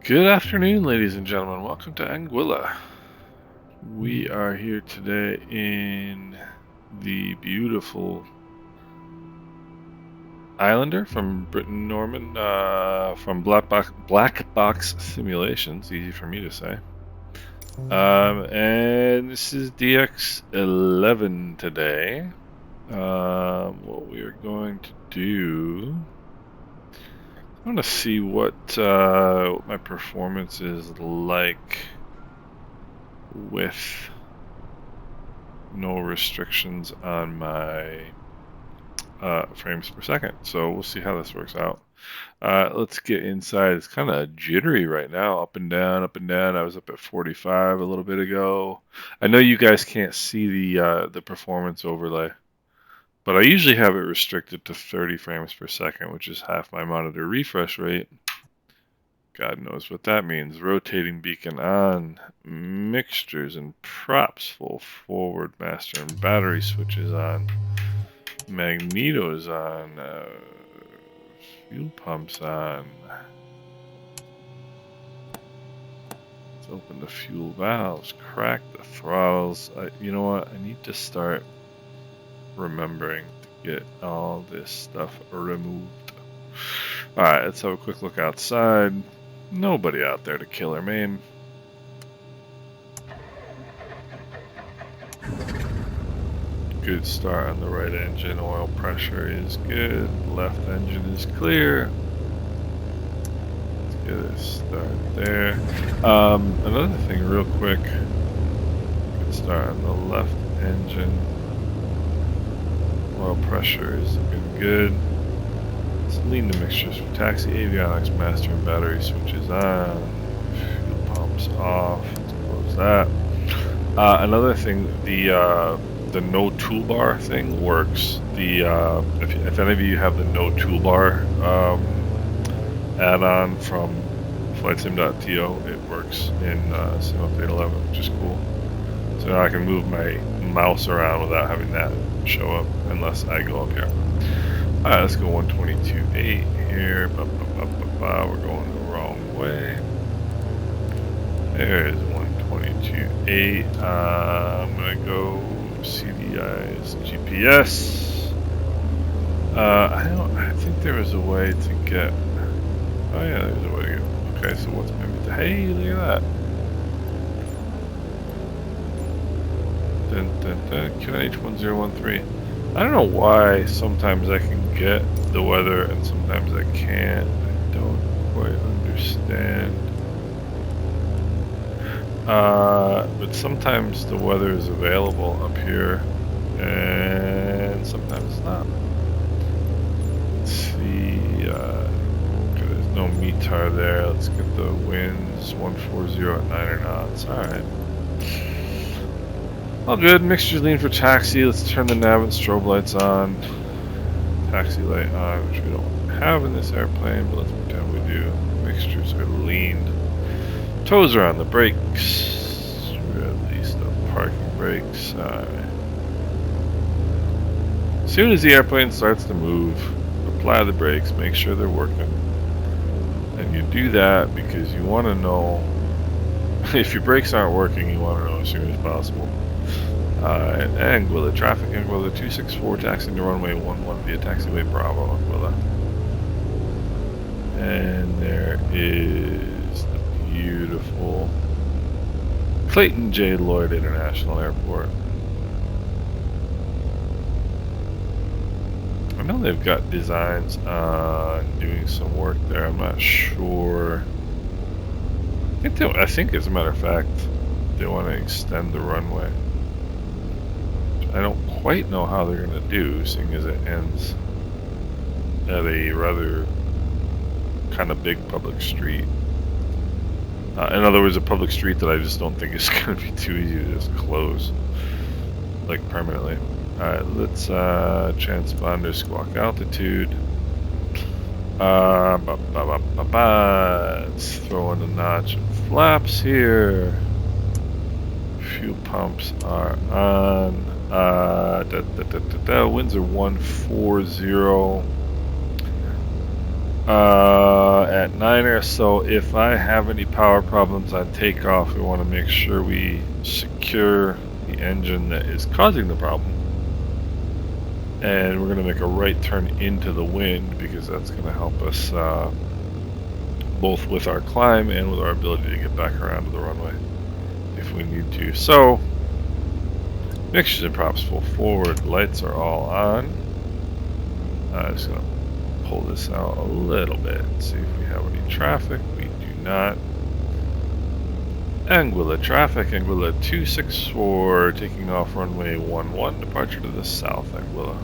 Good afternoon, ladies and gentlemen. Welcome to Anguilla. We are here today in the beautiful Islander from Britten Norman, from BlackBox Simulations. Easy for me to say. And this is DX11 today. What we are going to do, I want to see what my performance is like with no restrictions on my frames per second. So we'll see how this works out. Let's get inside. It's kind of jittery right now, up and down, up and down. I was up at 45 a little bit ago. I know you guys can't see the performance overlay, but I usually have it restricted to 30 frames per second, which is half my monitor refresh rate. God knows what that means. Rotating beacon on, mixtures and props full forward, master and battery switches on, magnetos on, fuel pumps on. Let's open the fuel valves, crack the throttles. You know what? I need to start remembering to get all this stuff removed. Alright, let's have a quick look outside. Nobody out there to kill or maim. Good start on the right engine. Oil pressure is good. Left engine is clear. Let's get a start there. Another thing real quick. Good start on the left engine. Oil pressure is looking good. Let's lean the mixtures for taxi, avionics, master and battery switches on. Fuel pumps off. Let's close that. Another thing, the no toolbar thing works. If any of you have the no toolbar add-on from flightsim.to, it works in Sim Update 11, which is cool. So now I can move my mouse around without having that show up unless I go up here. Alright, let's go 122.8 here. We're going the wrong way. There's 122.8. I'm gonna go CDI's GPS. I think there was a way to get. Oh yeah, there's a way to get. Okay, so what's maybe the? Hey, look at that. QNH1013. I don't know why sometimes I can get the weather and sometimes I can't. I don't quite understand. But sometimes the weather is available up here and sometimes it's not. Let's see. There's no METAR there. Let's get the winds. 140 at 9 knots. Alright. All good. Mixtures lean for taxi. Let's turn the nav and strobe lights on. Taxi light on, which we don't have in this airplane, but let's pretend we do. Mixtures are leaned. Toes are on the brakes. Release the parking brakes. As soon as the airplane starts to move, apply the brakes. Make sure they're working. And you do that because you want to know if your brakes aren't working. You want to know as soon as possible. Anguilla traffic, Anguilla 264, taxiing to runway 11 via taxiway Bravo, Anguilla. And there is the beautiful Clayton J. Lloyd International Airport. I know they've got designs on doing some work there. I'm not sure. I think as a matter of fact, they want to extend the runway. I don't quite know how they're going to do, seeing as it ends at a rather kind of big public street. In other words, a public street that I just don't think is going to be too easy to just close, like permanently. Alright, let's transponder squawk altitude. Let's throw in a notch of flaps here. Fuel pumps are on. Winds are 140. at Niner, so if I have any power problems on takeoff, we want to make sure we secure the engine that is causing the problem. And we're going to make a right turn into the wind because that's going to help us both with our climb and with our ability to get back around to the runway if we need to. So, mixtures and props full forward, lights are all on. I'm just going to pull this out a little bit, see if we have any traffic. We do not. Anguilla traffic, Anguilla 264, taking off runway 11, departure to the south, Anguilla.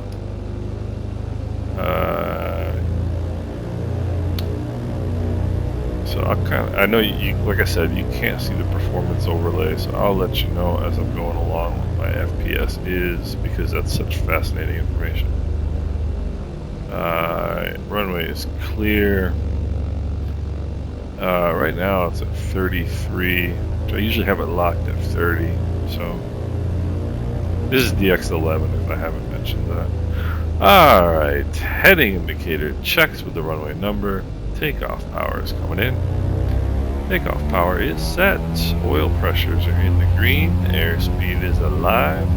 So I know you, like I said, you can't see the performance overlay, so I'll let you know as I'm going along what my FPS is, because that's such fascinating information. Runway is clear. Right now it's at 33. I usually have it locked at 30. So this is DX11 if I haven't mentioned that. Alright, heading indicator checks with the runway number. Takeoff power is coming in. Takeoff power is set. Oil pressures are in the green. Airspeed is alive.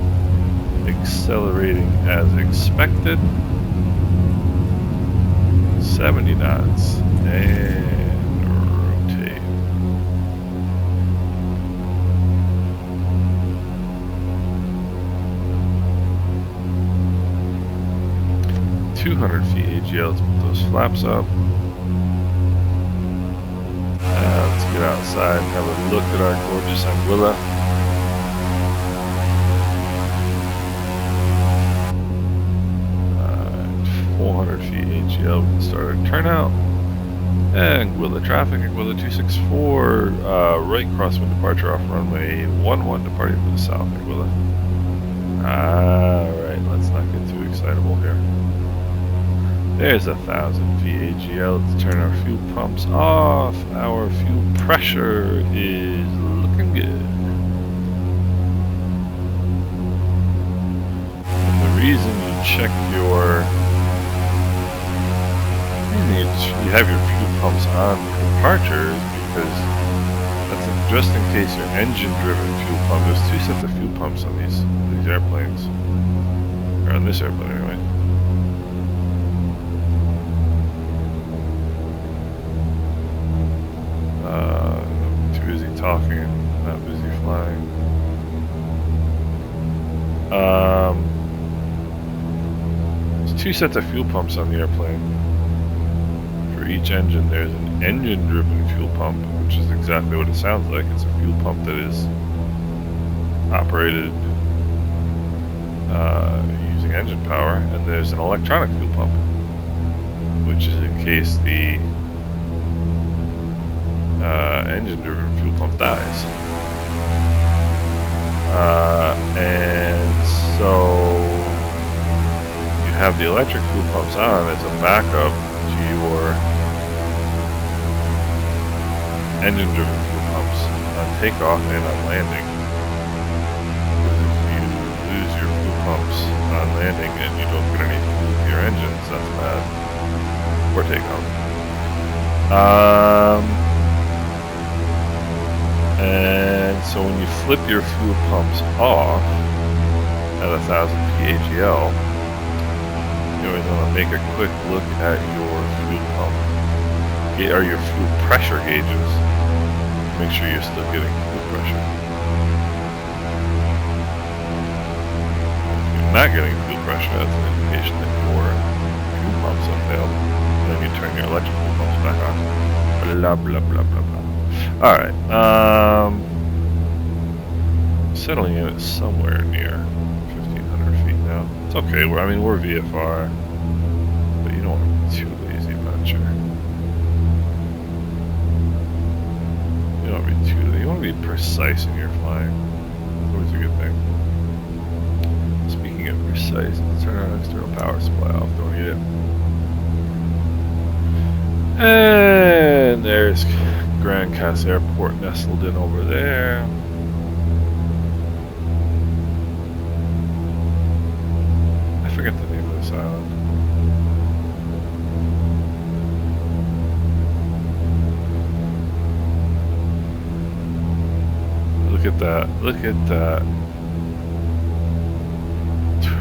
Accelerating as expected. 70 knots. And rotate. $200 feet AGL. Let's put those flaps up. Let's get outside and have a look at our gorgeous Anguilla. 400 feet AGL. We can start our turnout. Anguilla traffic, Anguilla 264, right crosswind departure off runway 11, departing to the south, Anguilla. Alright, let's not get too excitable here. There's 1,000 feet AGL. Let's turn our fuel pumps off. Our fuel pressure is looking good. And the reason you check your... you have your fuel pumps on departure is because that's just in case your engine-driven fuel pump. There's 2 sets of fuel pumps on these airplanes, or on this airplane anyway. Too busy talking, not busy flying. There's 2 sets of fuel pumps on the airplane. For each engine, there's an engine-driven fuel pump, which is exactly what it sounds like. It's a fuel pump that is operated using engine power, and there's an electronic fuel pump, which is in case the engine-driven fuel pump dies. And so you have the electric fuel pumps on as a backup to your engine-driven fuel pumps on takeoff and on landing. Because if you lose your fuel pumps on landing and you don't get any fuel to your engines, that's bad for takeoff. And so when you flip your fuel pumps off at 1,000 PAGL, you always want to make a quick look at your fuel pump, or your fuel pressure gauges. Make sure you're still getting fuel pressure. If you're not getting fuel pressure, that's an indication that your fuel pumps have failed. And then you turn your electric fuel pumps back on. Blah, blah, blah, blah, blah. Alright, settling in at somewhere near 1,500 feet now. It's okay, we're VFR, but you don't want to be too lazy about your... You don't want to be too lazy. You want to be precise in your flying. It's always a good thing. Speaking of precise, let's turn our external power supply off, don't need it. And there's Grand Cass Airport nestled in over there. I forget the name of this island. at that. Look at that.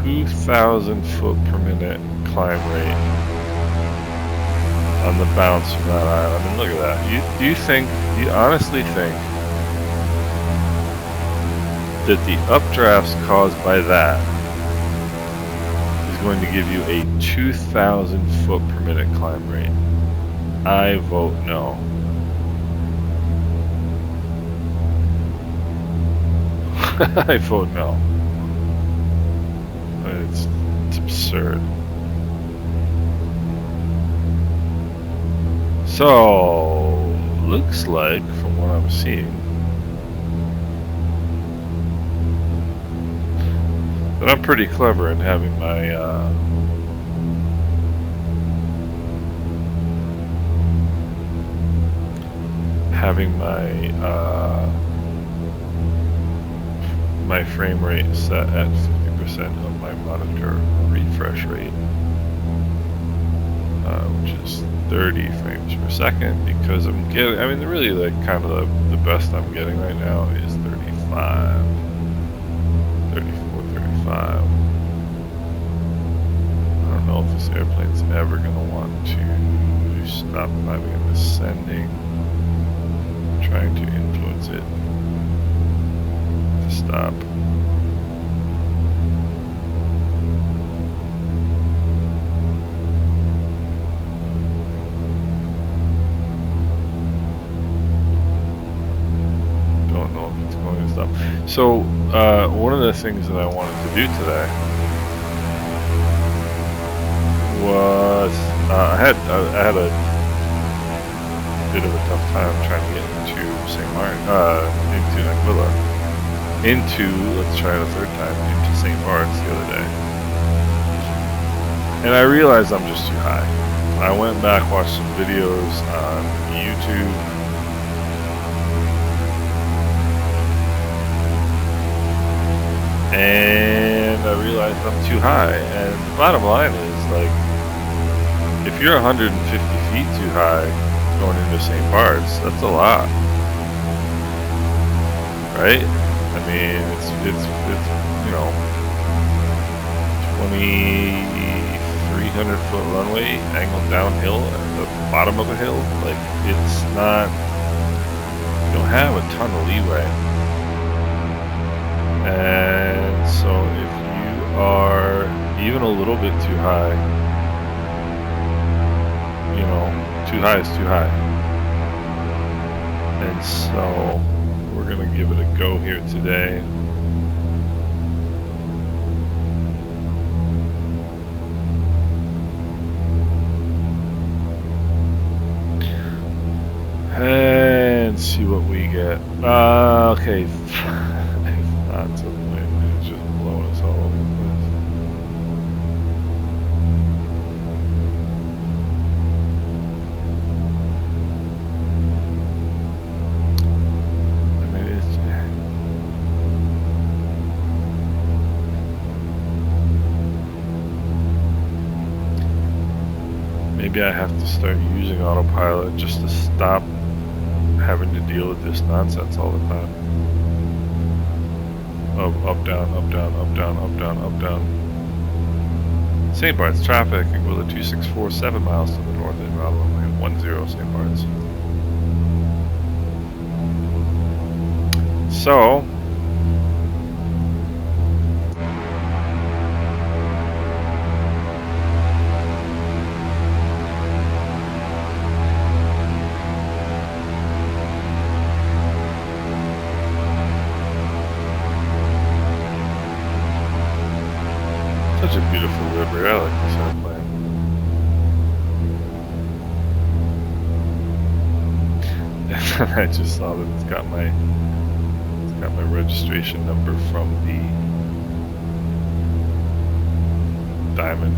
2,000 foot per minute climb rate on the bounce from that island. I mean, look at that. Do you honestly think that the updrafts caused by that is going to give you a 2,000 foot per minute climb rate? I vote no. I vote no. It's absurd. So, looks like, from what I'm seeing, that I'm pretty clever in having my my frame rate set at 50% of my monitor refresh rate, which is 30 frames per second, because I'm getting, I mean, really, like, kind of the best I'm getting right now is 35, 34, 35. I don't know if this airplane's ever going to want to stop climbing and descending. I'm trying to influence it to stop. So, one of the things that I wanted to do today was I had a bit of a tough time trying to get into St. Martin, into Aquila, let's try it a third time, into St. Barts the other day, and I realized I'm just too high. I went back, watched some videos on YouTube. And I realized I'm too high. And the bottom line is, like, if you're 150 feet too high going into St. Barts, that's a lot, right? I mean, it's you know, 2,300 foot runway angled downhill at the bottom of a hill. Like, it's not, you don't have a ton of leeway. And so if you are even a little bit too high, you know, too high is too high. And so we're going to give it a go here today. And see what we get. Okay. That's a plane. It's just blowing us all over the place. I mean, it's... Maybe I have to start using autopilot just to stop having to deal with this nonsense all the time. Up, down, up, down, up, down, up, down, up, down. St. Barts traffic, Aquila 2647 7 miles to the north and route runway 10 St. Barts. So, such a beautiful livery. I like this airplane. And I just saw that it's got my registration number from the Diamond.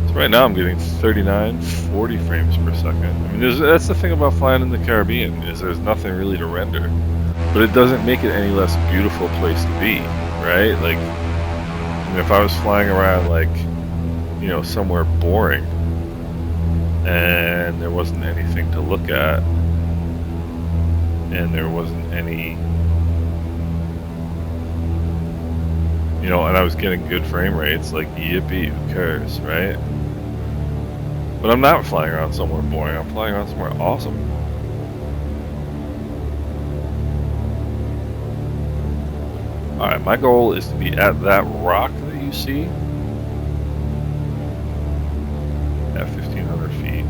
So right now I'm getting 39, 40 frames per second. I mean, that's the thing about flying in the Caribbean, is there's nothing really to render, but it doesn't make it any less beautiful place to be, right? Like, I mean, if I was flying around, like, you know, somewhere boring and there wasn't anything to look at and there wasn't any You know, and I was getting good frame rates, like, yippee, who cares, right? But I'm not flying around somewhere boring, I'm flying around somewhere awesome. Alright, my goal is to be at that rock that you see at 1,500 feet.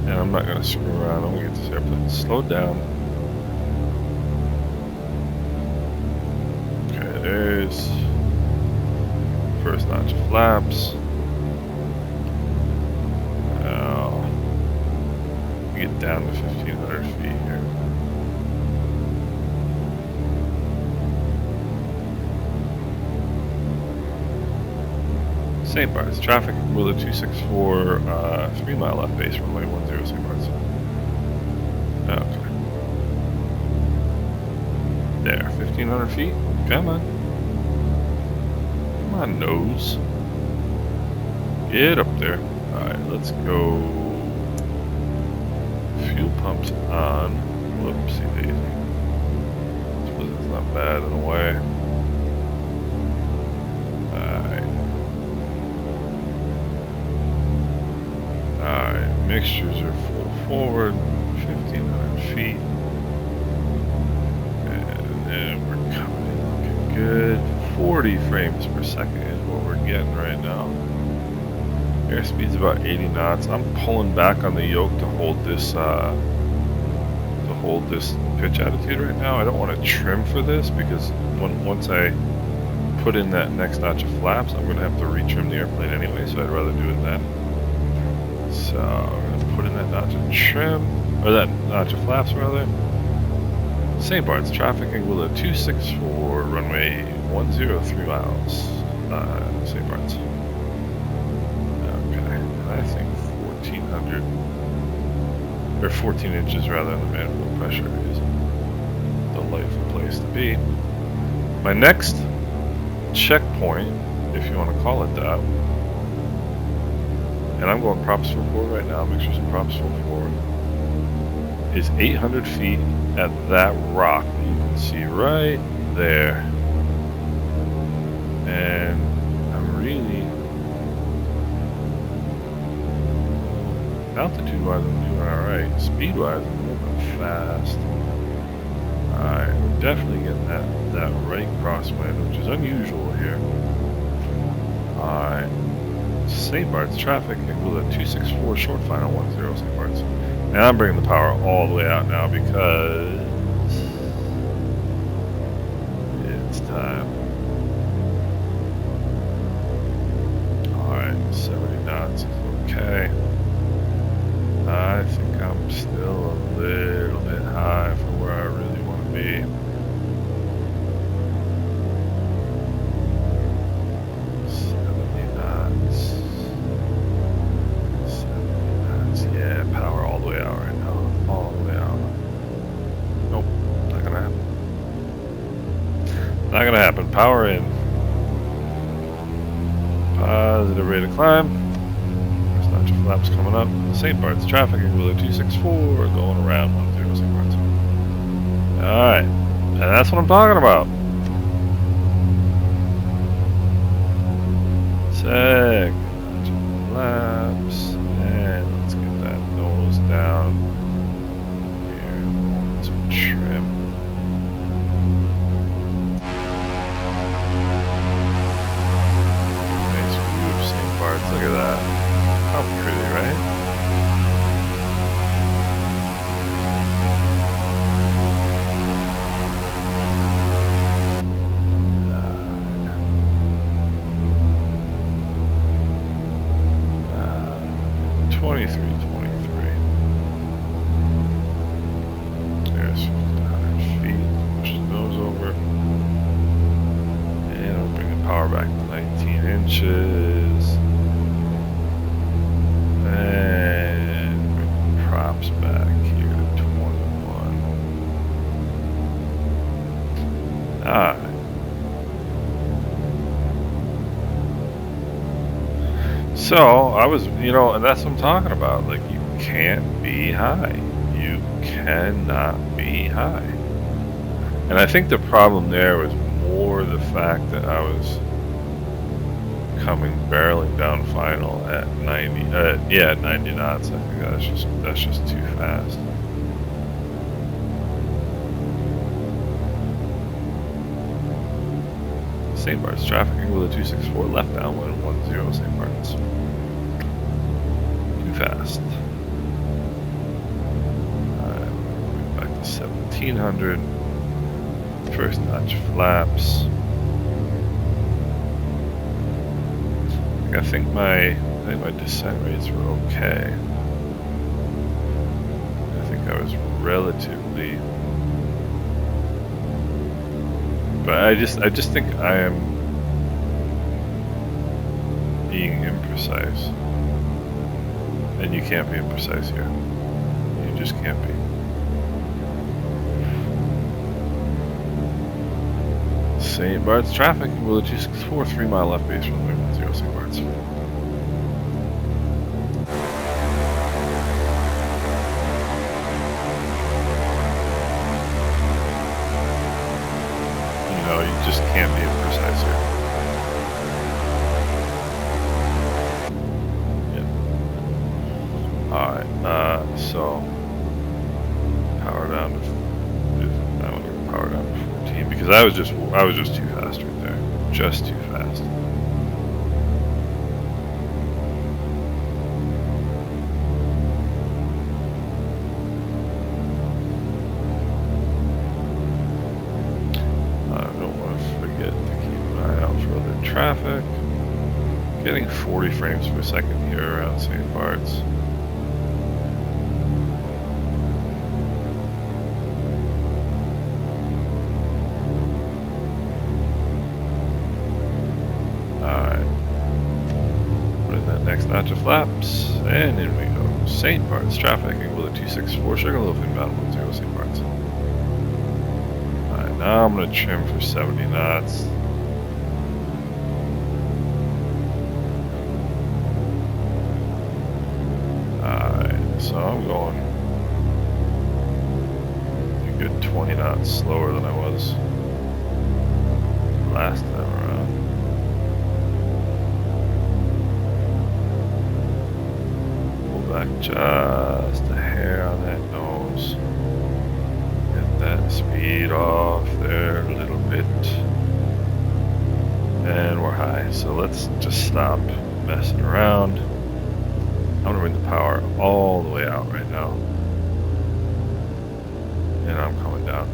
And I'm not going to screw around, I'm going to get this airplane slowed down. Okay, there's first notch of flaps. Now, get down to 1,500 feet here. St. Barts, traffic, Willow 264, 3 mile left base, runway 10, St. Barts. Okay. There, 1,500 feet, come on. Come on, nose. Get up there. Alright, let's go. Fuel pumps on. Whoopsie daisy. Suppose it's not bad in a way. Alright, mixtures are full forward, 1,500 feet. And then we're coming looking good. 40 frames per second is what we're getting right now. Airspeed's about 80 knots. I'm pulling back on the yoke to hold this pitch attitude right now. I don't want to trim for this because once I put in that next notch of flaps, I'm going to have to retrim the airplane anyway, so I'd rather do it then. So I'm going to put in that notch of trim, or that notch of flaps rather. St. Barts, traffic angle at 264, runway 10, 3 miles. St. Barts. Okay, I think 1,400, or 14 inches rather than the manifold pressure is a delightful place to be. My next checkpoint, if you want to call it that, and I'm going props full forward right now, mixtures and props full forward, is 800 feet at that rock that you can see right there. And I'm really, altitude-wise I'm doing alright. Speed-wise I'm moving fast. Alright, we're definitely getting that right crosswind, which is unusual here. Alright. St. Barts, traffic, angle at 264, short final 10, St. Barts. And I'm bringing the power all the way out now because it's time. Alright, 70 knots is okay. I think I'm still a little bit high for where I really want to be. 70 knots. 70 knots. Yeah, power all the way out right now. All the way out. Nope, not gonna happen. Not gonna happen. Power in. Positive rate of climb. There's notch of flaps coming up. St. Barts, traffic angle at 264, going around 10, St. Barts. Alright, and that's what I'm talking about. Second notch of flaps, and let's get that nose down. Here, some trim. Nice view of St. Barts, look at that. How pretty, right? There's 1,500 feet. Push the nose over. And I'll bring the power back to 19 inches. And bring the props back here to 21. Alright. So, I was, and that's what I'm talking about. Like, you can't be high. You cannot be high. And I think the problem there was more the fact that I was coming barreling down final at 90. Yeah, 90 knots. I think that's just too fast. St. Barts trafficking with a 264 left downwind 10 St. Barts. Too fast. Back to 1700. First notch flaps. I think my descent rates were okay. I think I was relatively, but I just think I am being imprecise, and you can't be imprecise here. You just can't be. St. Barts traffic, will it 264, 3 mile left base runway 10 St. Barts. You know, you just can't be imprecise here. Yeah. Alright, so power down to, I want to power down to 14 because I was just too fast right there. Just too fast. I don't want to forget to keep an eye out for other traffic. Getting 40 frames per second here around St. Barts. Next notch of flaps, and in we go. St. Barts trafficking with a 264, Sugarloaf inbound 10 St. Barts. Alright, now I'm going to trim for 70 knots. Alright, so I'm going a good 20 knots slower than I was last time around. Back just a hair on that nose. Get that speed off there a little bit. And we're high, so let's just stop messing around. I'm gonna bring the power all the way out right now. And I'm coming down.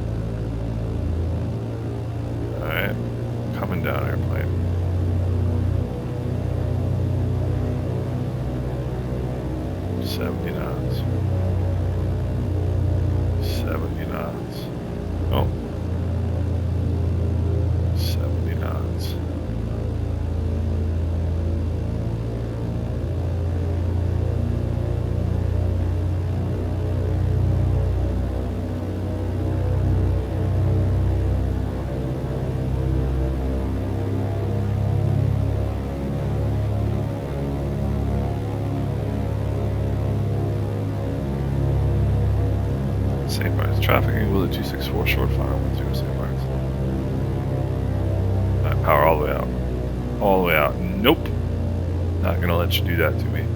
Alright, coming down airplane. $70 knots. 70 knots. Oh. 70 knots. St. Barts trafficking with a 264 short final 10 St. Barts. Alright, power all the way out. All the way out. Nope. Not gonna let you do that to me.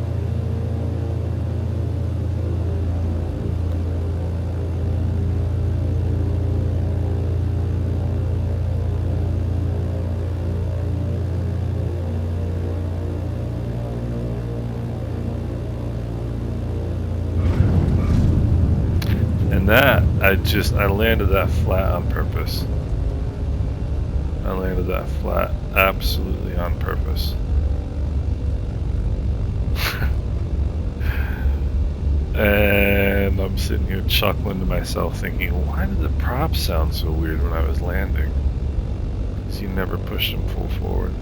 And that, I landed that flat on purpose. I landed that flat absolutely on purpose. And I'm sitting here chuckling to myself thinking, why did the props sound so weird when I was landing? Because you never pushed them full forward.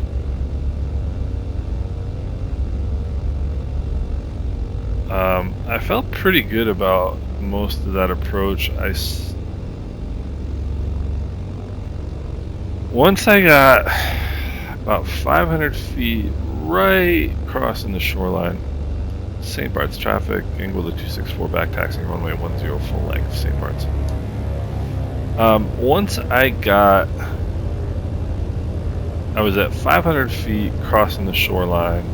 I felt pretty good about most of that approach. Once I got about 500 feet right crossing the shoreline, St. Barts traffic, angle the 264 back taxiing runway 10 full length, St. Barts. Once I was at 500 feet crossing the shoreline,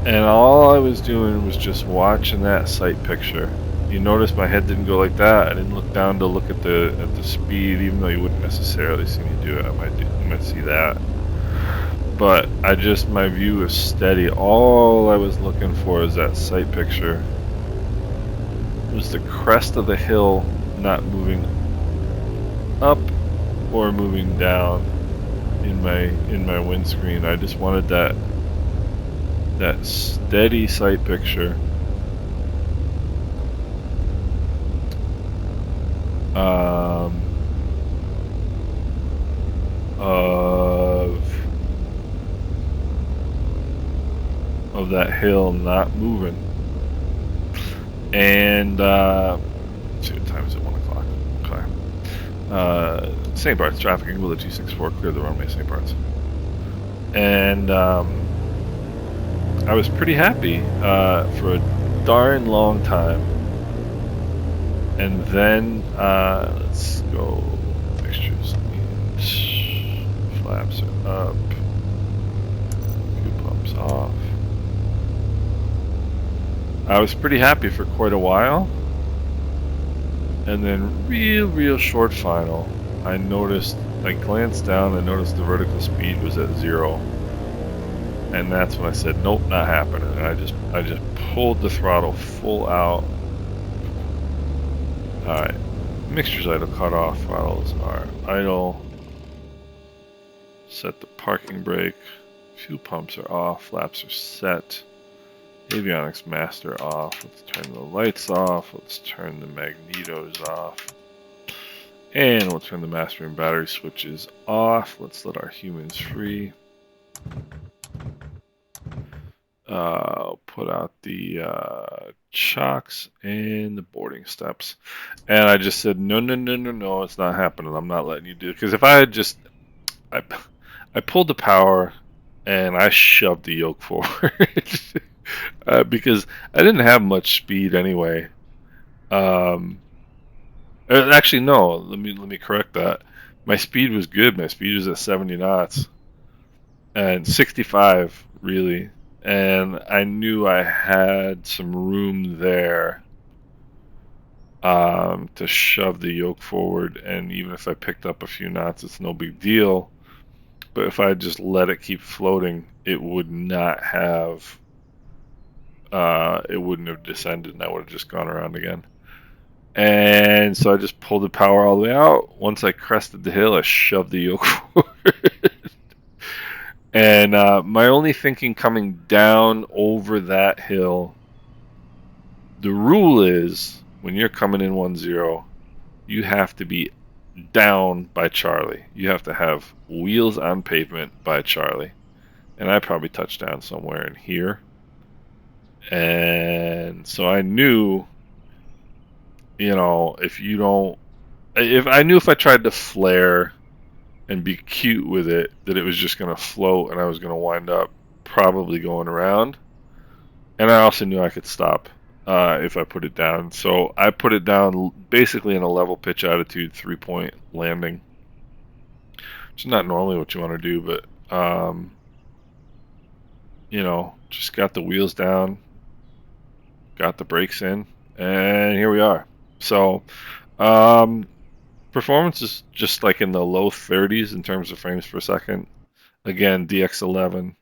and all I was doing was just watching that sight picture. You notice my head didn't go like that. I didn't look down to look at the speed, even though you wouldn't necessarily see me do it. You might see that. But my view was steady. All I was looking for is that sight picture. It was the crest of the hill, not moving up or moving down in my windscreen. I just wanted that steady sight picture. Of that hill not moving. And let's see what time is it? 1 o'clock. Okay. St. Barts traffic, Anguilla 264, clear the runway, St. Barts. And I was pretty happy for a darn long time. And then let's go. Fixtures means flaps are up. Fuel pumps off. I was pretty happy for quite a while, and then real short final, I glanced down and noticed the vertical speed was at 0, and that's when I said, nope, not happening. And I just pulled the throttle full out. Alright, mixtures idle cut off, throttles are idle. Set the parking brake, fuel pumps are off, flaps are set. Avionics master off. Let's turn the lights off. Let's turn the magnetos off. And we'll turn the master and battery switches off. Let's let our humans free. Put out the chocks and the boarding steps. And I just said, no, it's not happening. I'm not letting you do it. Because if I had just... I pulled the power and I shoved the yoke forward. Because I didn't have much speed anyway. Actually, no. Let me correct that. My speed was good. My speed was at 70 knots and 65 really, and I knew I had some room there to shove the yoke forward. And even if I picked up a few knots, it's no big deal. But if I just let it keep floating, it would not have. It wouldn't have descended, and I would have just gone around again. And so I just pulled the power all the way out. Once I crested the hill, I shoved the yoke forward. And my only thinking coming down over that hill, the rule is when you're coming in 1-0, you have to be down by Charlie. You have to have wheels on pavement by Charlie. And I probably touched down somewhere in here. And so I knew, if I tried to flare and be cute with it, that it was just going to float and I was going to wind up probably going around. And I also knew I could stop if I put it down. So I put it down basically in a level pitch attitude, 3-point landing. Which is not normally what you want to do, but just got the wheels down, got the brakes in, and here we are. So performance is just like in the low 30s in terms of frames per second. Again, DX11.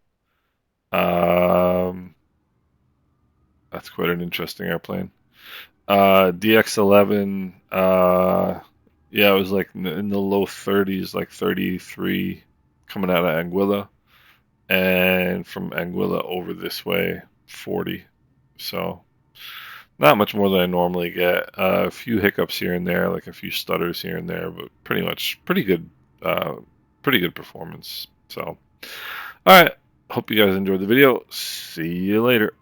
That's quite an interesting airplane. DX11, it was like in the low 30s, like 33 coming out of Anguilla. And from Anguilla over this way, 40. So not much more than I normally get. A few hiccups here and there, like a few stutters here and there, but pretty much pretty good performance. So, all right. Hope you guys enjoyed the video. See you later.